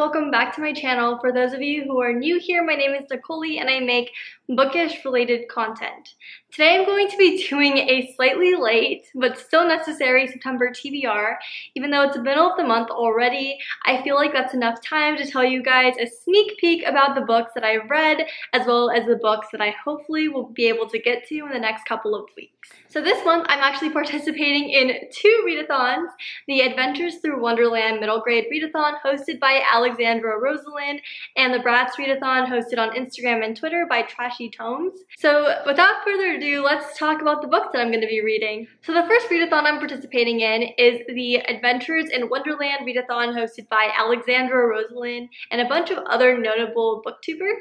welcome back to my channel. For those of you who are new here, my name is Nicole and I make bookish related content. Today I'm going to be doing a slightly late but still necessary September TBR. Even though it's the middle of the month already, I feel like that's enough time to tell you guys a sneak peek about the books that I've read, as well as the books that I hopefully will be able to get to in the next couple of weeks. So this month I'm actually participating in two readathons: the Adventures Through Wonderland Middle Grade Readathon hosted by Alexandra Rosalind, and the Bratz Readathon hosted on Instagram and Twitter by Trashy Tomes. So without further ado, let's talk about the books that I'm going to be reading. So the first readathon I'm participating in is the Adventures in Wonderland Readathon hosted by Alexandra Rosalind and a bunch of other notable booktubers.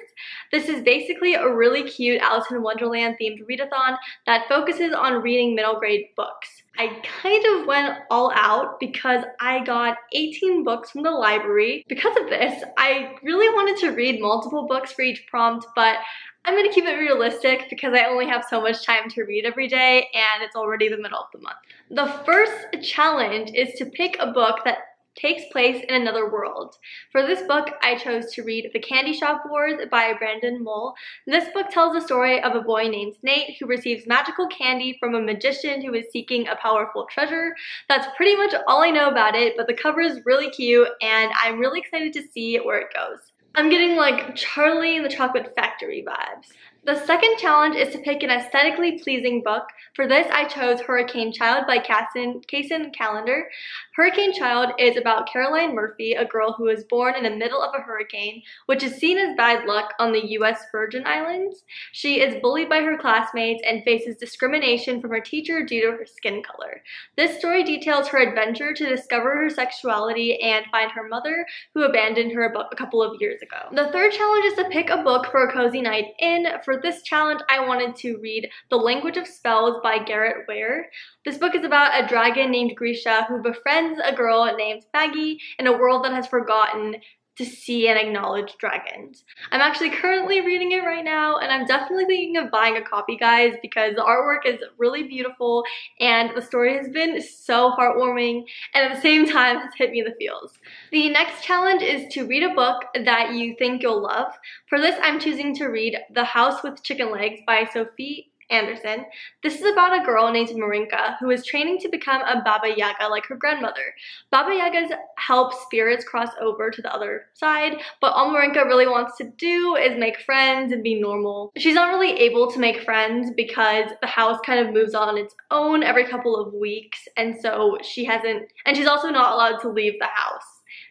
This is basically a really cute Alice in Wonderland themed readathon that focuses on reading middle grade books. I kind of went all out because I got 18 books from the library. Because of this, I really wanted to read multiple books for each prompt, but I'm going to keep it realistic because I only have so much time to read every day and it's already the middle of the month. The first challenge is to pick a book that takes place in another world. For this book, I chose to read The Candy Shop Wars by Brandon Mull. This book tells the story of a boy named Nate who receives magical candy from a magician who is seeking a powerful treasure. That's pretty much all I know about it, but the cover is really cute and I'm really excited to see where it goes. I'm getting like Charlie and the Chocolate Factory vibes. The second challenge is to pick an aesthetically pleasing book. For this, I chose Hurricane Child by Kaysen Callender. Hurricane Child is about Caroline Murphy, a girl who was born in the middle of a hurricane, which is seen as bad luck on the U.S. Virgin Islands. She is bullied by her classmates and faces discrimination from her teacher due to her skin color. This story details her adventure to discover her sexuality and find her mother, who abandoned her a couple of years ago. The third challenge is to pick a book for a cozy night in. For this challenge, I wanted to read The Language of Spells by Garrett Ware. This book is about a dragon named Grisha who befriends a girl named Maggie in a world that has forgotten to see and acknowledge dragons. I'm actually currently reading it right now and I'm definitely thinking of buying a copy, guys, because the artwork is really beautiful and the story has been so heartwarming and at the same time has hit me in the feels. The next challenge is to read a book that you think you'll love. For this, I'm choosing to read The House with Chicken Legs by Sophie Anderson. This is about a girl named Marinka who is training to become a Baba Yaga like her grandmother. Baba Yagas help spirits cross over to the other side, but all Marinka really wants to do is make friends and be normal. She's not really able to make friends because the house kind of moves on its own every couple of weeks, and so she's also not allowed to leave the house.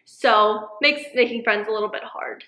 So makes making friends a little bit hard.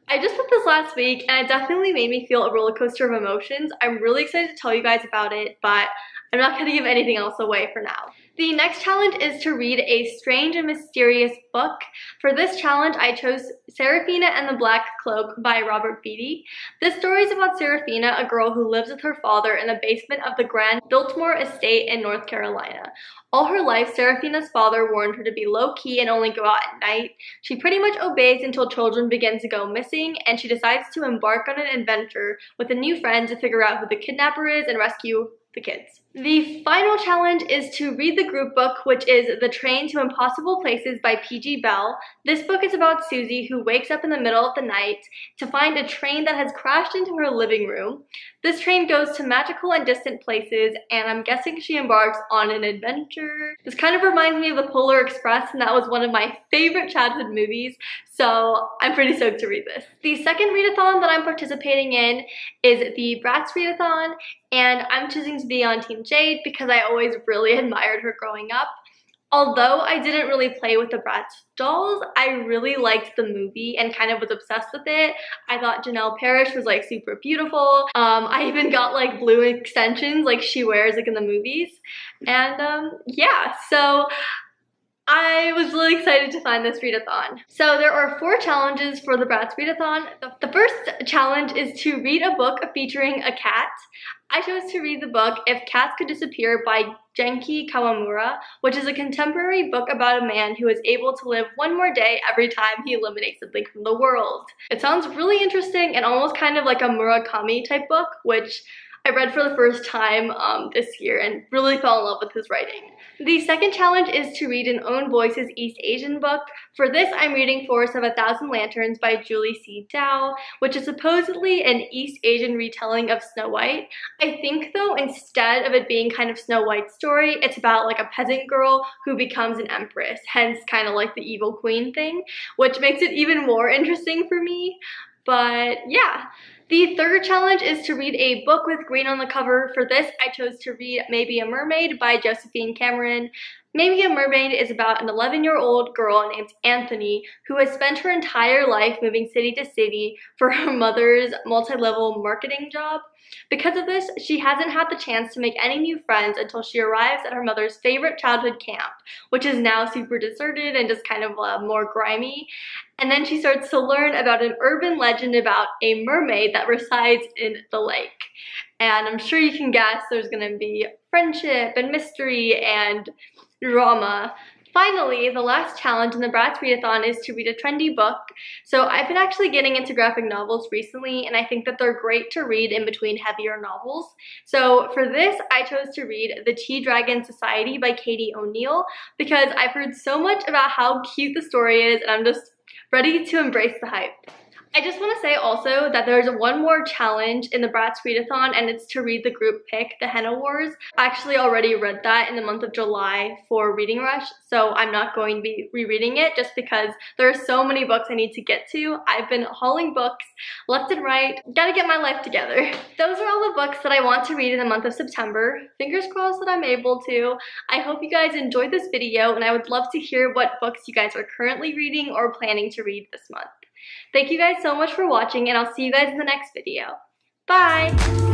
I just read this last week and it definitely made me feel a roller coaster of emotions. I'm really excited to tell you guys about it, but I'm not going to give anything else away for now. The next challenge is to read a strange and mysterious book. For this challenge, I chose Seraphina and the Black Cloak by Robert Beatty. This story is about Seraphina, a girl who lives with her father in the basement of the Grand Biltmore estate in North Carolina. All her life, Seraphina's father warned her to be low-key and only go out at night. She pretty much obeys until children begin to go missing, and she decides to embark on an adventure with a new friend to figure out who the kidnapper is and rescue the kids. The final challenge is to read the group book, which is The Train to Impossible Places by P.G. Bell. This book is about Susie, who wakes up in the middle of the night to find a train that has crashed into her living room. This train goes to magical and distant places, and I'm guessing she embarks on an adventure. This kind of reminds me of The Polar Express, and that was one of my favorite childhood movies, so I'm pretty stoked to read this. The second readathon that I'm participating in is the Bratz Readathon, and I'm choosing to be on Team Jade because I always really admired her growing up. Although I didn't really play with the Bratz dolls, I really liked the movie and kind of was obsessed with it. I thought Janelle Parrish was like super beautiful. I even got like blue extensions like she wears like in the movies. And yeah, so I was really excited to find this readathon. So there are 4 challenges for the Bratz Readathon. The first challenge is to read a book featuring a cat. I chose to read the book If Cats Could Disappear by Genki Kawamura, which is a contemporary book about a man who is able to live one more day every time he eliminates something from the world. It sounds really interesting and almost kind of like a Murakami type book, which I read for the first time this year and really fell in love with his writing. The second challenge is to read an Own Voices East Asian book. For this, I'm reading Forest of a Thousand Lanterns by Julie C. Dow, which is supposedly an East Asian retelling of Snow White. I think though, instead of it being kind of Snow White's story, it's about like a peasant girl who becomes an empress, hence kind of like the evil queen thing, which makes it even more interesting for me. But yeah. The third challenge is to read a book with green on the cover. For this, I chose to read Maybe a Mermaid by Josephine Cameron. Maybe a Mermaid is about an 11-year-old girl named Anthony who has spent her entire life moving city to city for her mother's multi-level marketing job. Because of this, she hasn't had the chance to make any new friends until she arrives at her mother's favorite childhood camp, which is now super deserted and just kind of more grimy. And then she starts to learn about an urban legend about a mermaid that resides in the lake. And I'm sure you can guess there's gonna be friendship and mystery and drama. Finally, the last challenge in the Bratz Readathon is to read a trendy book. So I've been actually getting into graphic novels recently, and I think that they're great to read in between heavier novels. So for this, I chose to read The Tea Dragon Society by Katie O'Neill because I've heard so much about how cute the story is, and I'm just ready to embrace the hype. I just want to say also that there's one more challenge in the Bratz Readathon, and it's to read the group pick, The Henna Wars. I actually already read that in the month of July for Reading Rush, so I'm not going to be rereading it just because there are so many books I need to get to. I've been hauling books left and right. Gotta get my life together. Those are all the books that I want to read in the month of September. Fingers crossed that I'm able to. I hope you guys enjoyed this video, and I would love to hear what books you guys are currently reading or planning to read this month. Thank you guys so much for watching, and I'll see you guys in the next video. Bye!